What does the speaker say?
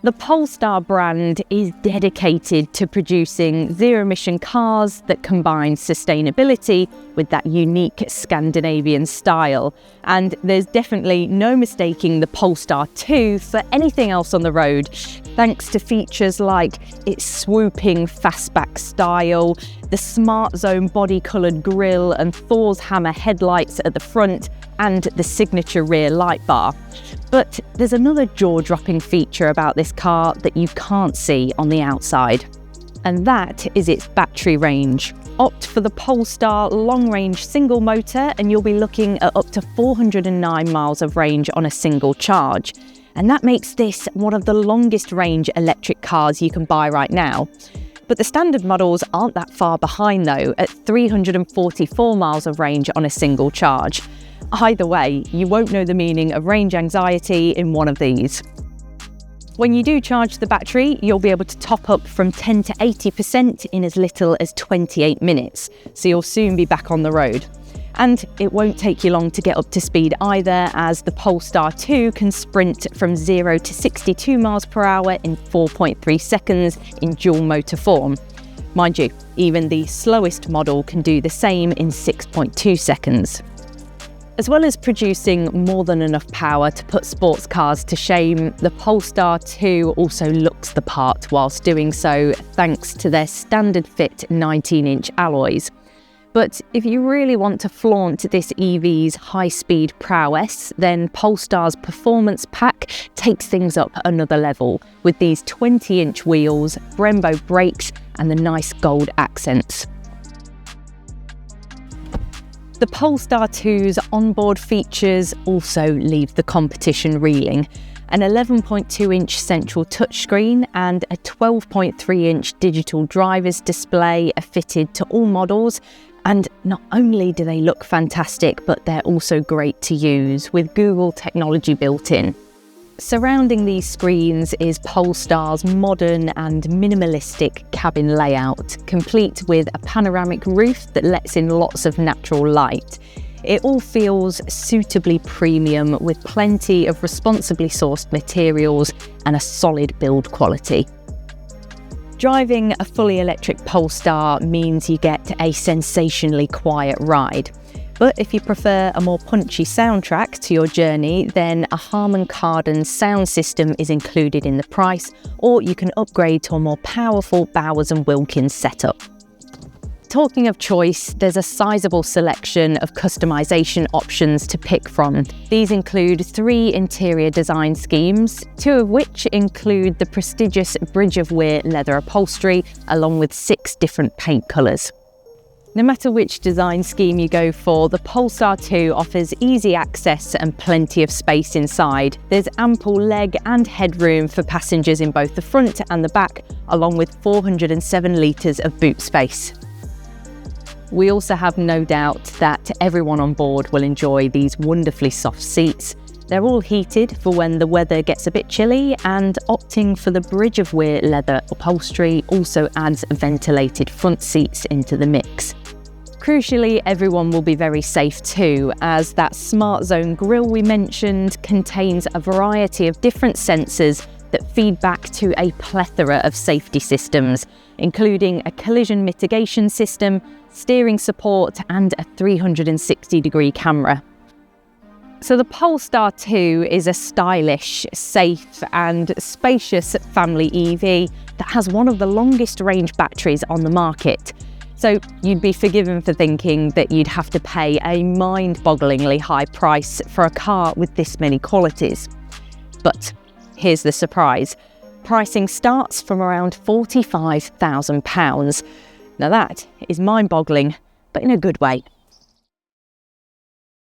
The Polestar brand is dedicated to producing zero-emission cars that combine sustainability with that unique Scandinavian style. And there's definitely no mistaking the Polestar 2 for anything else on the road, thanks to features like its swooping fastback style, the Smart Zone body-coloured grille and Thor's hammer headlights at the front, and the signature rear light bar. But there's another jaw-dropping feature about this car that you can't see on the outside, and that is its battery range. Opt for the Polestar long-range single motor and you'll be looking at up to 409 miles of range on a single charge. And that makes this one of the longest range electric cars you can buy right now. But the standard models aren't that far behind though, at 344 miles of range on a single charge. Either way, you won't know the meaning of range anxiety in one of these. When you do charge the battery, you'll be able to top up from 10 to 80% in as little as 28 minutes, so you'll soon be back on the road. And it won't take you long to get up to speed either, as the Polestar 2 can sprint from 0 to 62 miles per hour in 4.3 seconds in dual motor form. Mind you, even the slowest model can do the same in 6.2 seconds. As well as producing more than enough power to put sports cars to shame, the Polestar 2 also looks the part whilst doing so, thanks to their standard fit 19-inch alloys. But if you really want to flaunt this EV's high-speed prowess, then Polestar's Performance Pack takes things up another level, with these 20-inch wheels, Brembo brakes and the nice gold accents. The Polestar 2's onboard features also leave the competition reeling. An 11.2-inch central touchscreen and a 12.3-inch digital driver's display are fitted to all models, and not only do they look fantastic, but they're also great to use with Google technology built in. Surrounding these screens is Polestar's modern and minimalistic cabin layout, complete with a panoramic roof that lets in lots of natural light. It all feels suitably premium with plenty of responsibly sourced materials and a solid build quality. Driving a fully electric Polestar means you get a sensationally quiet ride. But if you prefer a more punchy soundtrack to your journey, then a Harman Kardon sound system is included in the price, or you can upgrade to a more powerful Bowers & Wilkins setup. Talking of choice, there's a sizable selection of customization options to pick from. These include 3 interior design schemes, 2 of which include the prestigious Bridge of Weir leather upholstery, along with 6 different paint colours. No matter which design scheme you go for, the Polestar 2 offers easy access and plenty of space inside. There's ample leg and headroom for passengers in both the front and the back, along with 407 litres of boot space. We also have no doubt that everyone on board will enjoy these wonderfully soft seats. They're all heated for when the weather gets a bit chilly, and opting for the Bridge of Weir leather upholstery also adds ventilated front seats into the mix. Crucially, everyone will be very safe too, as that Smart Zone grille we mentioned contains a variety of different sensors that feed back to a plethora of safety systems, including a collision mitigation system, steering support and a 360-degree camera. So the Polestar 2 is a stylish, safe and spacious family EV that has one of the longest range batteries on the market. So you'd be forgiven for thinking that you'd have to pay a mind-bogglingly high price for a car with this many qualities. But here's the surprise. Pricing starts from around £45,000. Now that is mind-boggling, but in a good way.